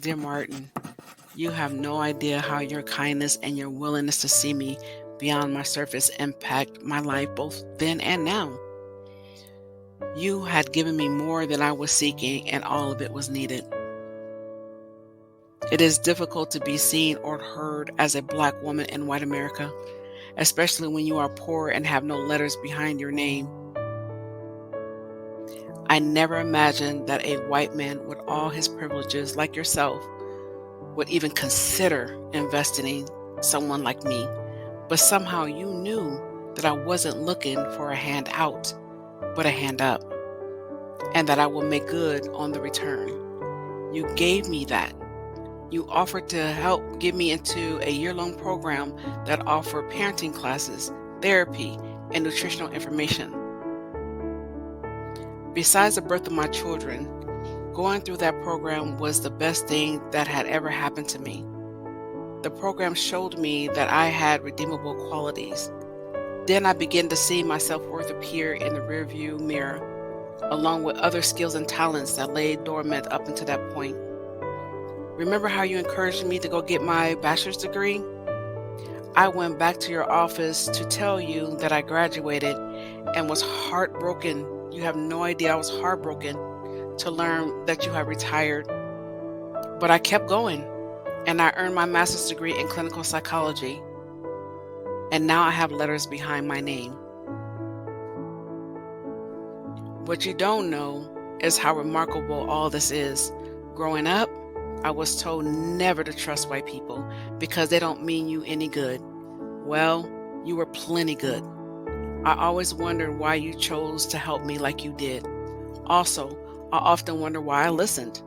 Dear Martin, you have no idea how your kindness and your willingness to see me beyond my surface impact my life both then and now. You had given me more than I was seeking, and all of it was needed. It is difficult to be seen or heard as a Black woman in white America, especially when you are poor and have no letters behind your name. I never imagined that a white man with all his privileges, like yourself, would even consider investing in someone like me. But somehow you knew that I wasn't looking for a hand out, but a hand up, and that I will make good on the return. You gave me that. You offered to help get me into a year-long program that offered parenting classes, therapy, and nutritional information. Besides the birth of my children, going through that program was the best thing that had ever happened to me. The program showed me that I had redeemable qualities. Then I began to see my self-worth appear in the rearview mirror, along with other skills and talents that lay dormant up until that point. Remember how you encouraged me to go get my bachelor's degree? I went back to your office to tell you that I graduated and was heartbroken. You have no idea, I was heartbroken to learn that you had retired. But I kept going, and I earned my master's degree in clinical psychology. And now I have letters behind my name. What you don't know is how remarkable all this is. Growing up, I was told never to trust white people because they don't mean you any good. Well, you were plenty good. I always wondered why you chose to help me like you did. Also, I often wonder why I listened.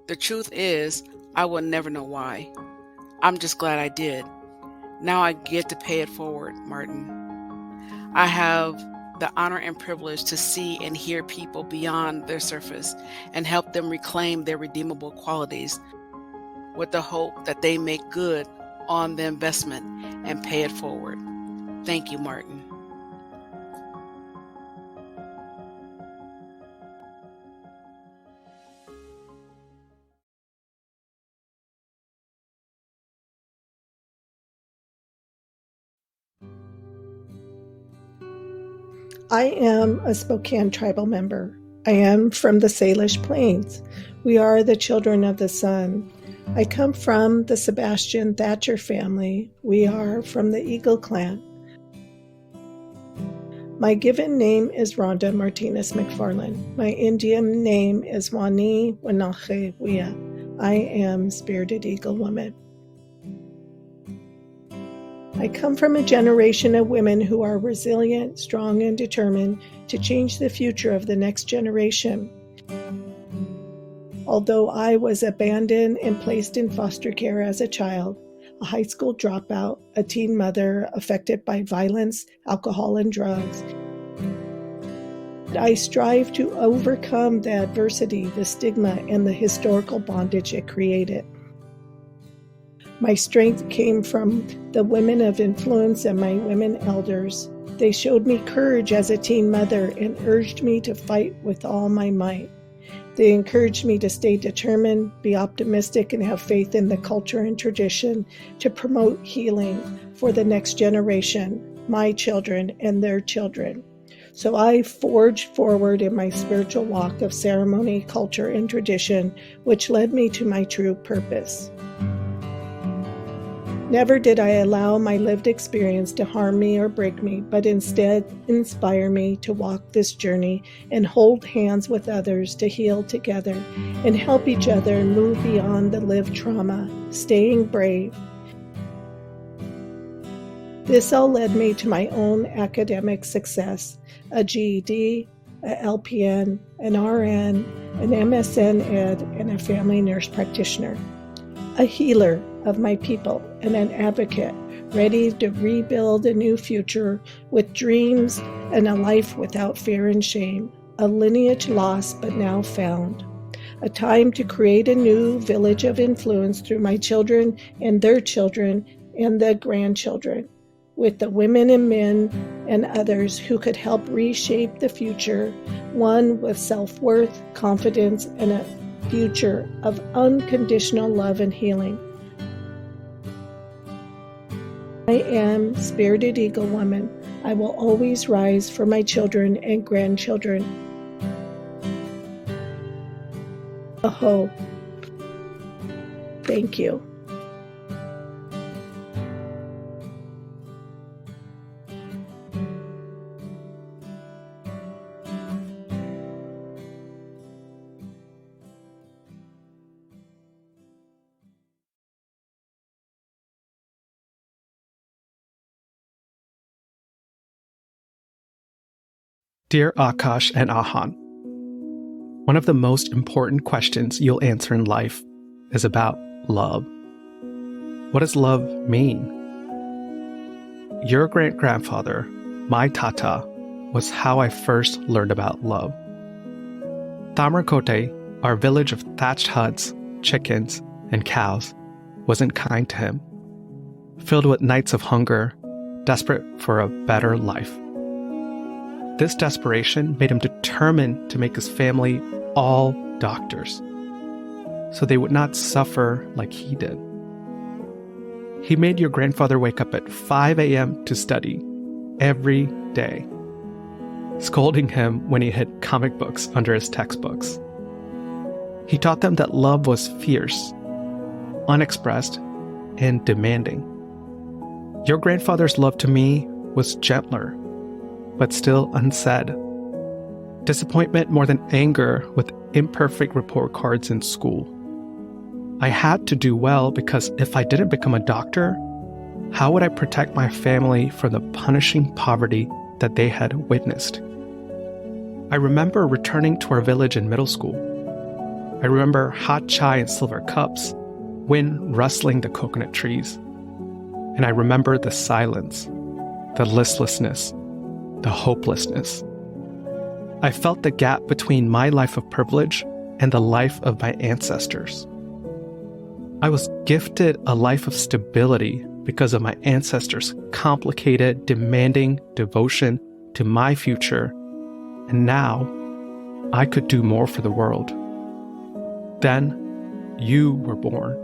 The truth is, I will never know why. I'm just glad I did. Now I get to pay it forward, Martin. I have the honor and privilege to see and hear people beyond their surface and help them reclaim their redeemable qualities with the hope that they make good on the investment and pay it forward. Thank you, Martin. I am a Spokane tribal member. I am from the Salish Plains. We are the children of the sun. I come from the Sebastian Thatcher family. We are from the Eagle clan. My given name is Rhonda Martinez McFarland. My Indian name is Wani Wanache Wia. I am Spirited Eagle Woman. I come from a generation of women who are resilient, strong, and determined to change the future of the next generation. Although I was abandoned and placed in foster care as a child, a high school dropout, a teen mother affected by violence, alcohol, and drugs, I strive to overcome the adversity, the stigma, and the historical bondage it created. My strength came from the women of influence and my women elders. They showed me courage as a teen mother and urged me to fight with all my might. They encouraged me to stay determined, be optimistic, and have faith in the culture and tradition to promote healing for the next generation, my children and their children. So I forged forward in my spiritual walk of ceremony, culture, and tradition, which led me to my true purpose. Never did I allow my lived experience to harm me or break me, but instead inspire me to walk this journey and hold hands with others to heal together and help each other move beyond the lived trauma, staying brave. This all led me to my own academic success, a GED, a LPN, an RN, an MSN Ed, and a family nurse practitioner. A healer of my people and an advocate ready to rebuild a new future with dreams and a life without fear and shame, a lineage lost but now found, a time to create a new village of influence through my children and their children and the grandchildren, with the women and men and others who could help reshape the future, one with self-worth, confidence, and a future of unconditional love and healing. I am Spirited Eagle Woman. I will always rise for my children and grandchildren. Aho. Thank you. Dear Akash and Ahan, one of the most important questions you'll answer in life is about love. What does love mean? Your great-grandfather, my tata, was how I first learned about love. Tamarkote, our village of thatched huts, chickens, and cows, wasn't kind to him, filled with nights of hunger, desperate for a better life. This desperation made him determined to make his family all doctors, so they would not suffer like he did. He made your grandfather wake up at 5 a.m. to study every day, scolding him when he hid comic books under his textbooks. He taught them that love was fierce, unexpressed, and demanding. Your grandfather's love to me was gentler, but still unsaid. Disappointment more than anger with imperfect report cards in school. I had to do well because if I didn't become a doctor, how would I protect my family from the punishing poverty that they had witnessed? I remember returning to our village in middle school. I remember hot chai in silver cups, wind rustling the coconut trees. And I remember the silence, the listlessness, the hopelessness. I felt the gap between my life of privilege and the life of my ancestors. I was gifted a life of stability because of my ancestors' complicated, demanding devotion to my future, and now I could do more for the world. Then you were born.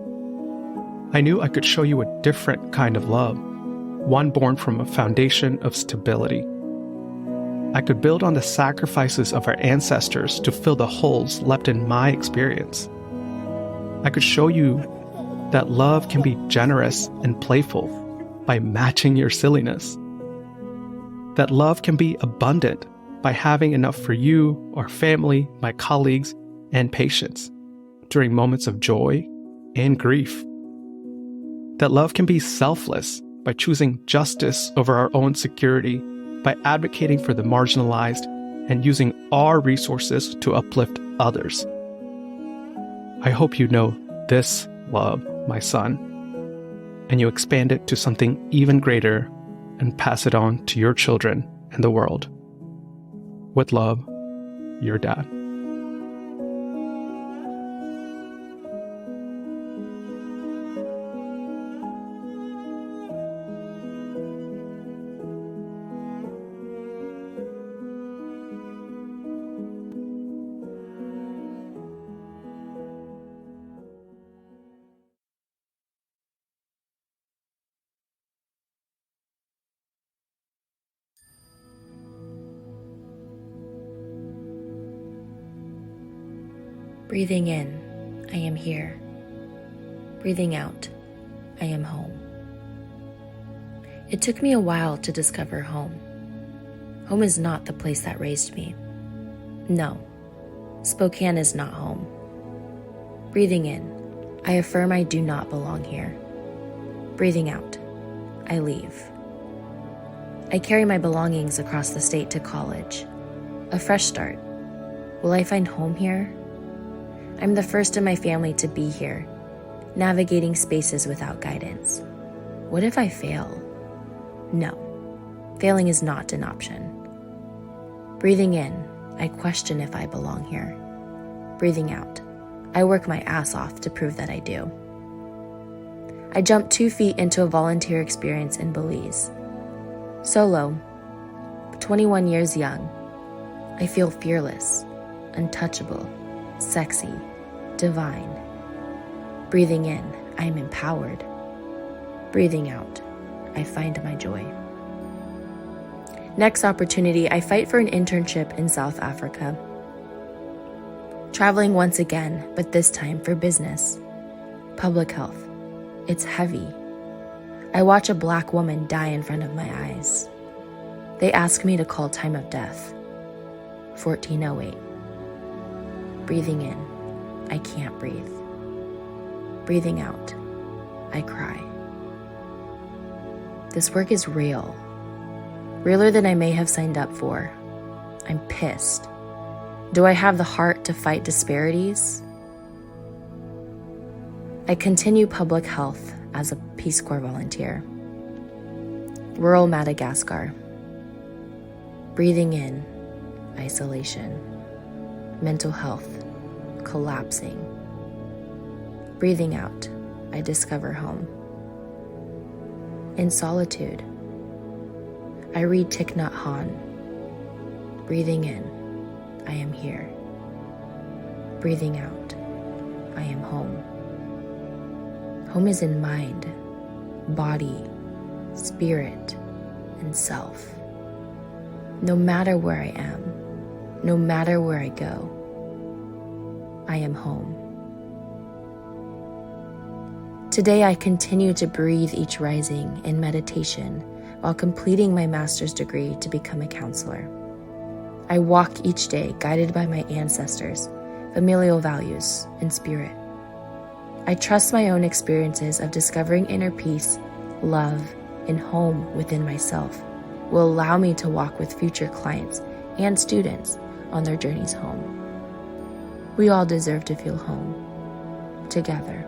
I knew I could show you a different kind of love, one born from a foundation of stability. I could build on the sacrifices of our ancestors to fill the holes left in my experience. I could show you that love can be generous and playful by matching your silliness. That love can be abundant by having enough for you, our family, my colleagues, and patients during moments of joy and grief. That love can be selfless by choosing justice over our own security, by advocating for the marginalized and using our resources to uplift others. I hope you know this love, my son, and you expand it to something even greater and pass it on to your children and the world. With love, your dad. Breathing in, I am here. Breathing out, I am home. It took me a while to discover home. Home is not the place that raised me. No, Spokane is not home. Breathing in, I affirm I do not belong here. Breathing out, I leave. I carry my belongings across the state to college. A fresh start. Will I find home here? I'm the first in my family to be here, navigating spaces without guidance. What if I fail? No, failing is not an option. Breathing in, I question if I belong here. Breathing out, I work my ass off to prove that I do. I jumped 2 feet into a volunteer experience in Belize. Solo, 21 years young, I feel fearless, untouchable, sexy, divine. Breathing in, I am empowered. Breathing out, I find my joy. Next opportunity, I fight for an internship in South Africa. Traveling once again, but this time for business. Public health. It's heavy. I watch a Black woman die in front of my eyes. They ask me to call time of death. 1408. Breathing in, I can't breathe. Breathing out, I cry. This work is real. Realer than I may have signed up for. I'm pissed. Do I have the heart to fight disparities? I continue public health as a Peace Corps volunteer. Rural Madagascar. Breathing in, isolation. Mental health, collapsing. Breathing out, I discover home. In solitude, I read Thich Nhat Hanh. Breathing in, I am here. Breathing out, I am home. Home is in mind, body, spirit, and self. No matter where I am, no matter where I go, I am home. Today I continue to breathe each rising in meditation while completing my master's degree to become a counselor. I walk each day guided by my ancestors, familial values, and spirit. I trust my own experiences of discovering inner peace, love, and home within myself will allow me to walk with future clients and students on their journeys home. We all deserve to feel home, together.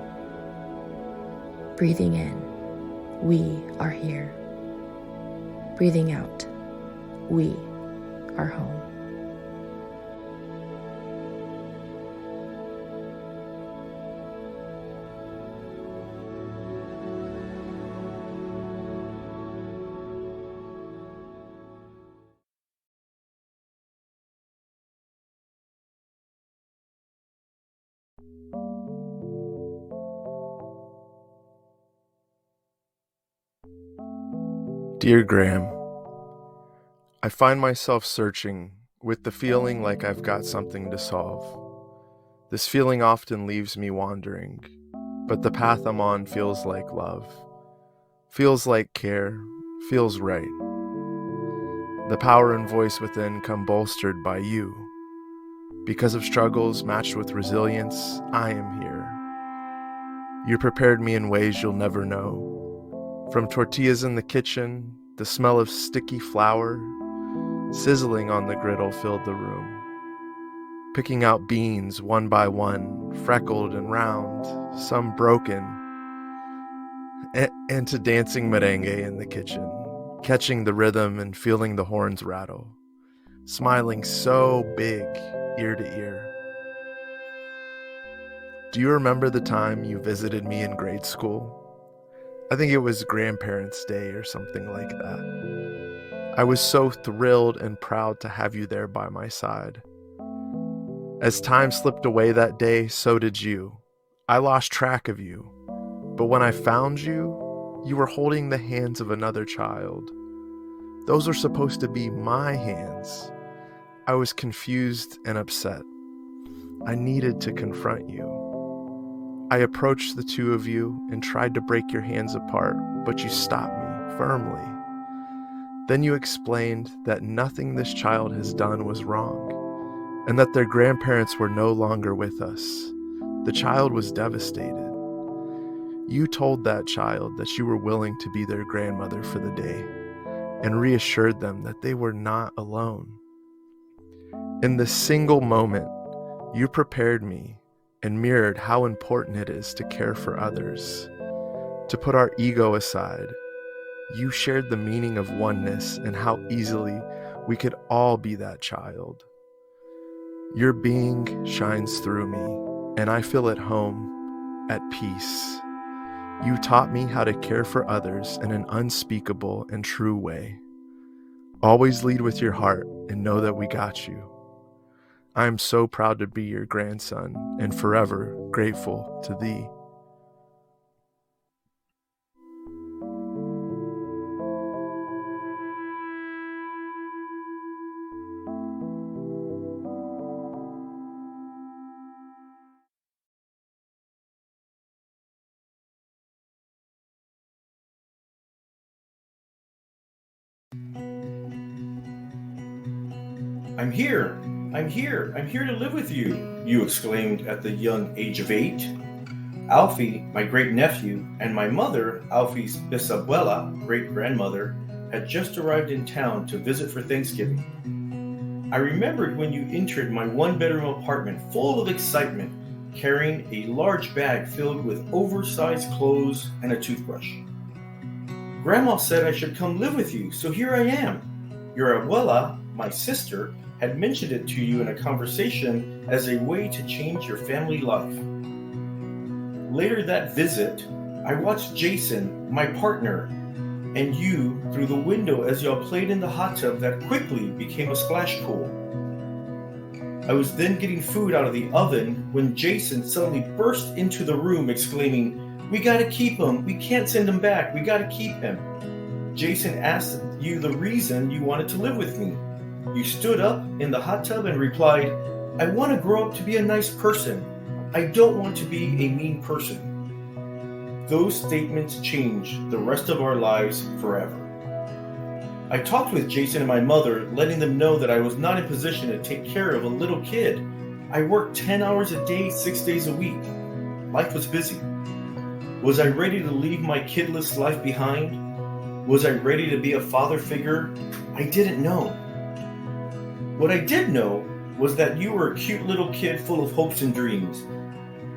Breathing in, we are here. Breathing out, we are home. Dear Graham, I find myself searching with the feeling like I've got something to solve. This feeling often leaves me wandering, but the path I'm on feels like love, feels like care, feels right. The power and voice within come bolstered by you. Because of struggles matched with resilience, I am here. You prepared me in ways you'll never know. From tortillas in the kitchen, the smell of sticky flour sizzling on the griddle filled the room. Picking out beans one by one, freckled and round, some broken, and to dancing merengue in the kitchen, catching the rhythm and feeling the horns rattle, smiling so big, ear to ear. Do you remember the time you visited me in grade school? I think it was Grandparents' Day or something like that. I was so thrilled and proud to have you there by my side. As time slipped away that day, so did you. I lost track of you. But when I found you, you were holding the hands of another child. Those were supposed to be my hands. I was confused and upset. I needed to confront you. I approached the two of you and tried to break your hands apart, but you stopped me firmly. Then you explained that nothing this child has done was wrong, and that their grandparents were no longer with us. The child was devastated. You told that child that you were willing to be their grandmother for the day, and reassured them that they were not alone. In this single moment, you prepared me and mirrored how important it is to care for others, to put our ego aside. You shared the meaning of oneness and how easily we could all be that child. Your being shines through me, and I feel at home, at peace. You taught me how to care for others in an unspeakable and true way. Always lead with your heart and know that we got you. I am so proud to be your grandson and forever grateful to thee. I'm here! I'm here! I'm here to live with you! You exclaimed at the young age of 8. Alfie, my great-nephew, and my mother, Alfie's bisabuela, great-grandmother, had just arrived in town to visit for Thanksgiving. I remembered when you entered my one-bedroom apartment full of excitement, carrying a large bag filled with oversized clothes and a toothbrush. Grandma said I should come live with you, so here I am. Your abuela, my sister, had mentioned it to you in a conversation as a way to change your family life. Later that visit, I watched Jason, my partner, and you through the window as y'all played in the hot tub that quickly became a splash pool. I was then getting food out of the oven when Jason suddenly burst into the room exclaiming, "We gotta keep him! We can't send him back! We gotta keep him!" Jason asked you the reason you wanted to live with me. You stood up in the hot tub and replied, "I want to grow up to be a nice person. I don't want to be a mean person." Those statements changed the rest of our lives forever. I talked with Jason and my mother, letting them know that I was not in position to take care of a little kid. I worked 10 hours a day, 6 days a week. Life was busy. Was I ready to leave my kidless life behind? Was I ready to be a father figure? I didn't know. What I did know was that you were a cute little kid full of hopes and dreams.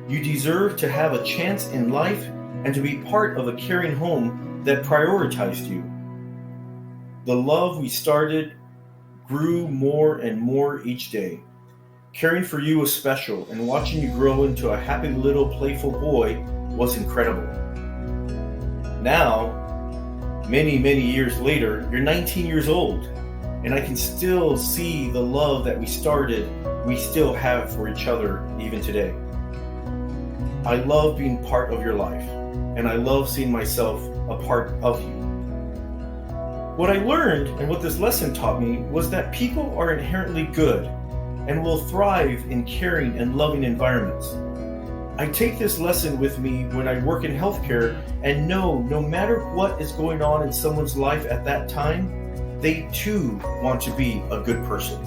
You deserved to have a chance in life and to be part of a caring home that prioritized you. The love we started grew more and more each day. Caring for you was special, and watching you grow into a happy little playful boy was incredible. Now, many, many years later, you're 19 years old, and I can still see the love that we started, we still have for each other even today. I love being part of your life, and I love seeing myself a part of you. What I learned and what this lesson taught me was that people are inherently good and will thrive in caring and loving environments. I take this lesson with me when I work in healthcare and know no matter what is going on in someone's life at that time, they too want to be a good person.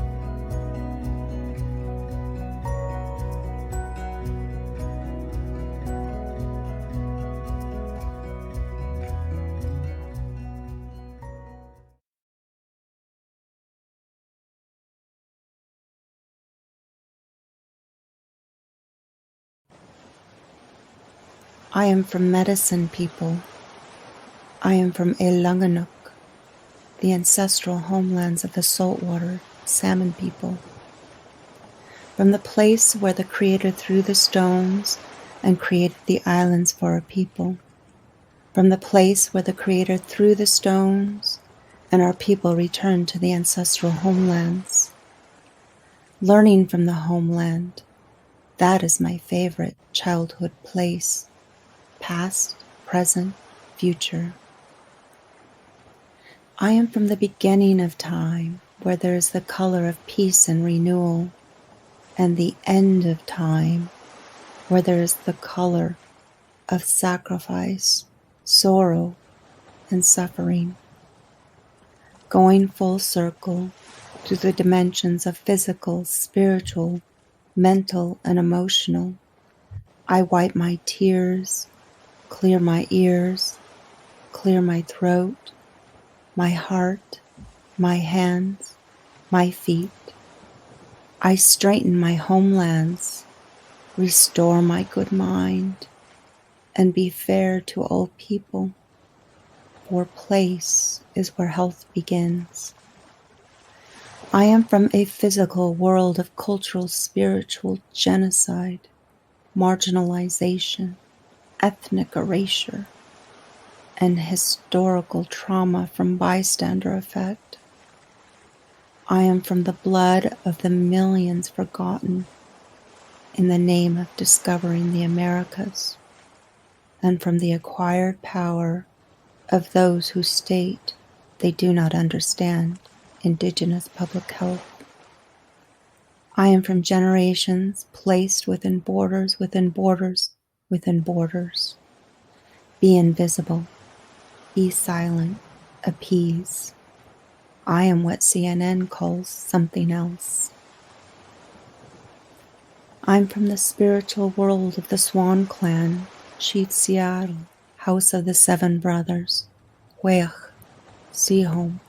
I am from Medicine People. I am from Elanganuk, the ancestral homelands of the saltwater salmon people. From the place where the Creator threw the stones and created the islands for our people. From the place where the Creator threw the stones and our people returned to the ancestral homelands. Learning from the homeland, that is my favorite childhood place. Past, present, future. I am from the beginning of time, where there is the color of peace and renewal, and the end of time, where there is the color of sacrifice, sorrow, and suffering. Going full circle through the dimensions of physical, spiritual, mental, and emotional, I wipe my tears, clear my ears, clear my throat, my heart, my hands, my feet. I straighten my homelands, restore my good mind, and be fair to all people, for place is where health begins. I am from a physical world of cultural, spiritual genocide, marginalization, ethnic erasure, and historical trauma from bystander effect. I am from the blood of the millions forgotten in the name of discovering the Americas, and from the acquired power of those who state they do not understand indigenous public health. I am from generations placed within borders, within borders, within borders. Be invisible, be silent, appease. I am what CNN calls something else. I'm from the spiritual world of the Swan Clan, Sheet Seattle, House of the Seven Brothers, Weach, Sihom,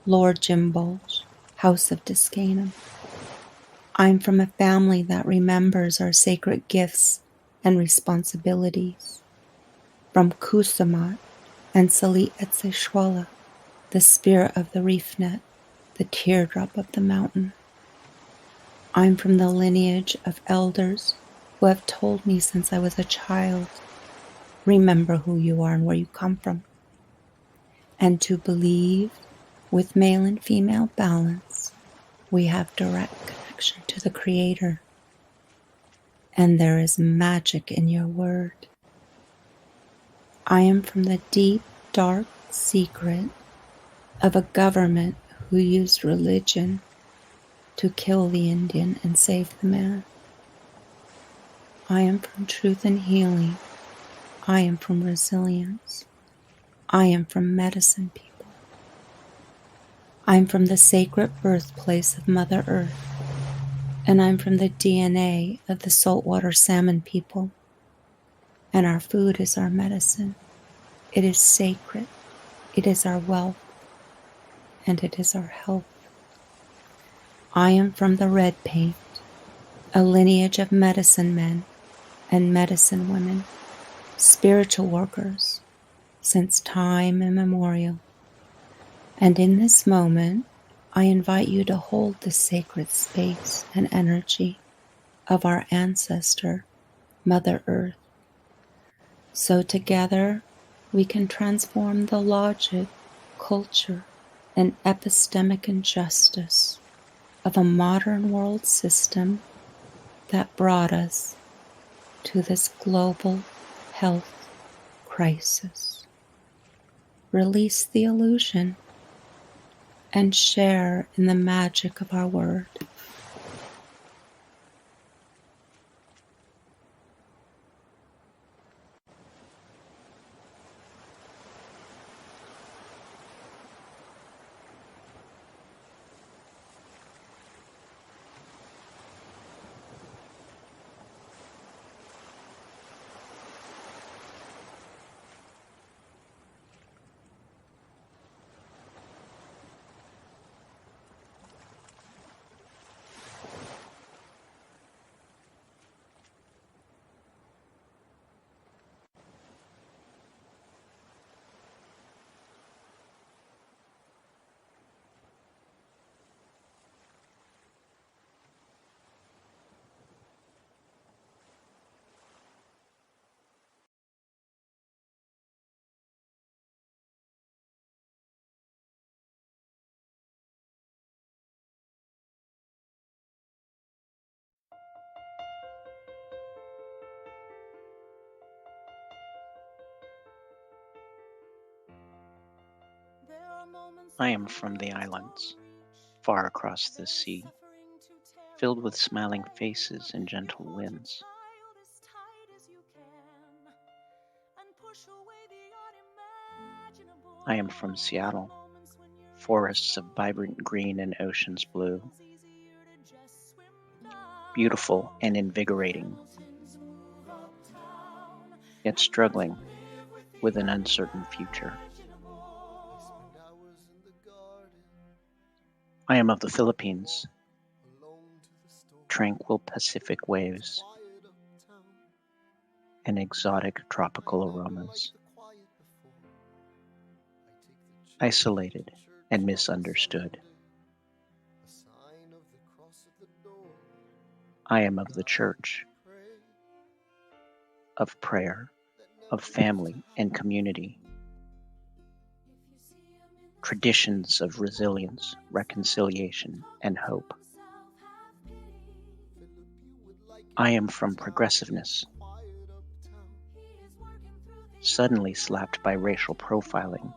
Lord Jim Bulge, House of Discanum. I'm from a family that remembers our sacred gifts and responsibilities. From Kusamat and Sali Etseshwala, the spirit of the reef net, the teardrop of the mountain. I'm from the lineage of elders who have told me since I was a child, remember who you are and where you come from, and to believe with male and female balance, we have direct connection to the Creator, and there is magic in your word. I am from the deep, dark secret of a government who used religion to kill the Indian and save the man. I am from truth and healing. I am from resilience. I am from medicine people. I'm from the sacred birthplace of Mother Earth, and I'm from the DNA of the saltwater salmon people. And our food is our medicine. It is sacred. It is our wealth, and it is our health. I am from the red paint, a lineage of medicine men and medicine women, spiritual workers, since time immemorial. And in this moment, I invite you to hold the sacred space and energy of our ancestor, Mother Earth. So together, we can transform the logic, culture, and epistemic injustice of a modern world system that brought us to this global health crisis. Release the illusion and share in the magic of our word. I am from the islands, far across the sea, filled with smiling faces and gentle winds. I am from Seattle, forests of vibrant green and oceans blue, beautiful and invigorating, yet struggling with an uncertain future. I am of the Philippines, tranquil Pacific waves and exotic tropical aromas. Isolated and misunderstood. I am of the church, of prayer, of family and community. traditions of resilience, reconciliation, and hope. I am from progressiveness, suddenly slapped by racial profiling.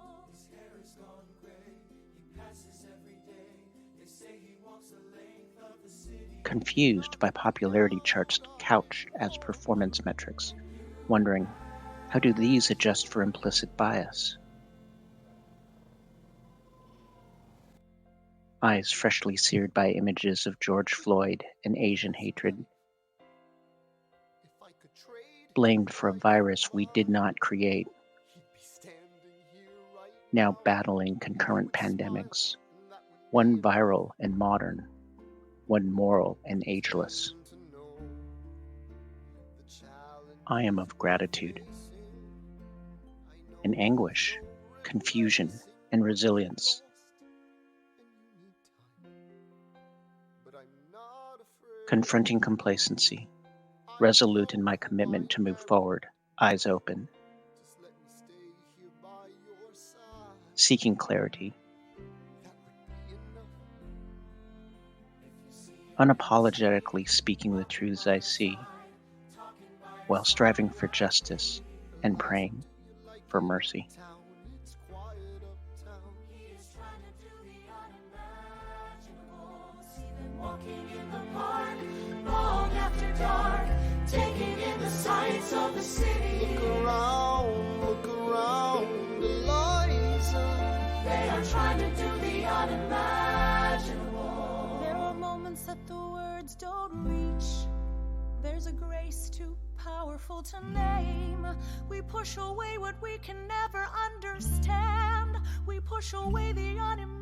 Confused by popularity charts couched as performance metrics, wondering, how do these adjust for implicit bias? Eyes freshly seared by images of George Floyd and Asian hatred, blamed for a virus we did not create, now battling concurrent pandemics, one viral and modern, one moral and ageless. I am of gratitude and anguish, confusion, and resilience. Confronting complacency, resolute in my commitment to move forward, eyes open. Seeking clarity. Unapologetically speaking the truths I see, while striving for justice and praying for mercy. Taking in the sights of the city. Look around, Eliza. They are trying to do the unimaginable. There are moments that the words don't reach. There's a grace too powerful to name. We push away what we can never understand. We push away the unimaginable.